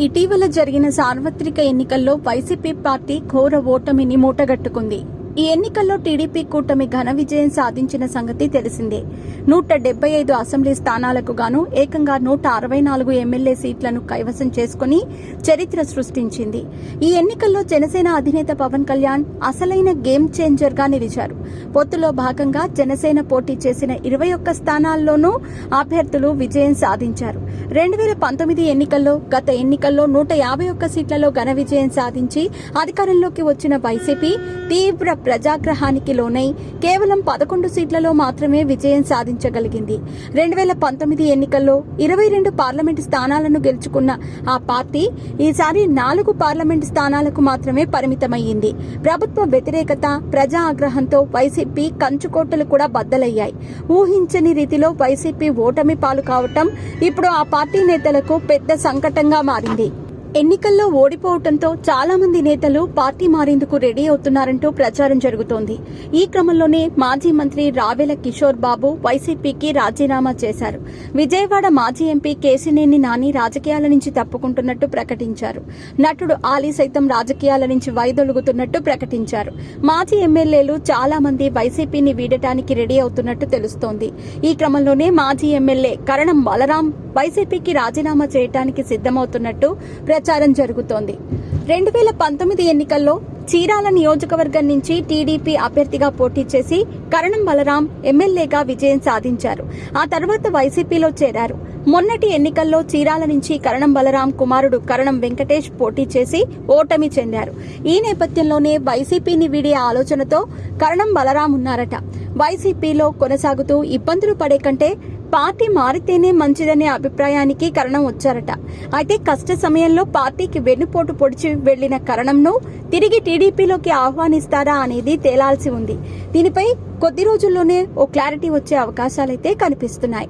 ఇటీవల జరిగిన సార్వత్రిక ఎన్నికల్లో వైసీపీ పార్టీ ఘోర ఓటమిని మూటగట్టుకుంది. ఈ ఎన్నికల్లో టీడీపీ కూటమి ఘన విజయం సాధించిన సంగతి తెలిసిందే. 175 అసెంబ్లీ స్థానాలకు గాను ఏకంగా 164 ఎమ్మెల్యే సీట్లను కైవసం చేసుకుని చరిత్ర సృష్టించింది. ఈ ఎన్నికల్లో జనసేన అధినేత పవన్ కళ్యాణ్ అసలైన గేమ్ చేంజర్ గా నిలిచారు. పొత్తులో భాగంగా జనసేన పోటీ చేసిన 21 స్థానాల్లోనూ అభ్యర్థులు విజయం సాధించారు. 2019 ఎన్నికల్లో గత ఎన్నికల్లో 151 సీట్లలో ఘన విజయం సాధించి అధికారంలోకి వచ్చిన వైసీపీ తీవ్ర ప్రజాగ్రహానికి లోనై కేవలం 11 సీట్లలో మాత్రమే విజయం సాధించగలిగింది. 2019 ఎన్నికల్లో 22 పార్లమెంటు స్థానాలను గెలుచుకున్న ఆ పార్టీ ఈసారి 4 పార్లమెంటు స్థానాలకు మాత్రమే పరిమితమయ్యింది. ప్రభుత్వ వ్యతిరేకత, ప్రజా ఆగ్రహంతో వైసీపీ కంచుకోటలు కూడా బద్దలయ్యాయి. ఊహించని రీతిలో వైసీపీ ఓటమి పాలు కావటం ఇప్పుడు ఆ పార్టీ నేతలకు పెద్ద సంకటంగా మారింది. ఎన్నికల్లో ఓడిపోవడంతో చాలా మంది నేతలు పార్టీ మారేందుకు రెడీ అవుతున్నారంటూ ప్రచారం జరుగుతోంది. ఈ క్రమంలోనే మాజీ మంత్రి రావెల కిషోర్ బాబు వైసీపీకి రాజీనామా చేశారు. విజయవాడ మాజీ ఎంపీ కేశినేని నాని రాజకీయాల నుంచి తప్పుకుంటున్నట్టు ప్రకటించారు. నటుడు ఆలీ సైతం రాజకీయాల నుంచి వైదొలుగుతున్నట్టు ప్రకటించారు. మాజీ ఎమ్మెల్యేలు చాలా మంది వైసీపీని వీడటానికి రెడీ అవుతున్నట్టు తెలుస్తోంది. ఈ క్రమంలోనే మాజీ ఎమ్మెల్యే కరణం బలరాం వైసీపీకి రాజీనామా చేయడానికి సిద్దమవుతున్నట్టు ప్రచారం జరుగుతోంది. 2019 ఎన్నికల్లో చీరాల నియోజకవర్గం నుంచి టీడీపీ అభ్యర్థిగా పోటీ చేసి కరణం బలరాం ఎమ్మెల్యేగా విజయం సాధించారు. ఆ తర్వాత వైసీపీలో చేరారు. మొన్నటి ఎన్నికల్లో చీరాల నుంచి కరణం బలరాం కుమారుడు కరణం వెంకటేష్ పోటీ చేసి ఓటమి చెందారు. ఈ నేపథ్యంలోనే వైసీపీని వీడే ఆలోచనతో కరణం బలరాం ఉన్నారట. వైసీపీలో కొనసాగుతూ ఇబ్బందులు పడే కంటే పార్టీ మారితేనే మంచిదనే అభిప్రాయానికి కరణం వచ్చారట. అయితే కష్ట సమయంలో పార్టీకి వెన్నుపోటు పొడిచి వెళ్లిన కరణంను తిరిగి టీడీపీలోకి ఆహ్వానిస్తారా అనేది తేలాల్సి ఉంది. దీనిపై కొద్ది రోజుల్లోనే ఓ క్లారిటీ వచ్చే అవకాశాలైతే కనిపిస్తున్నాయి.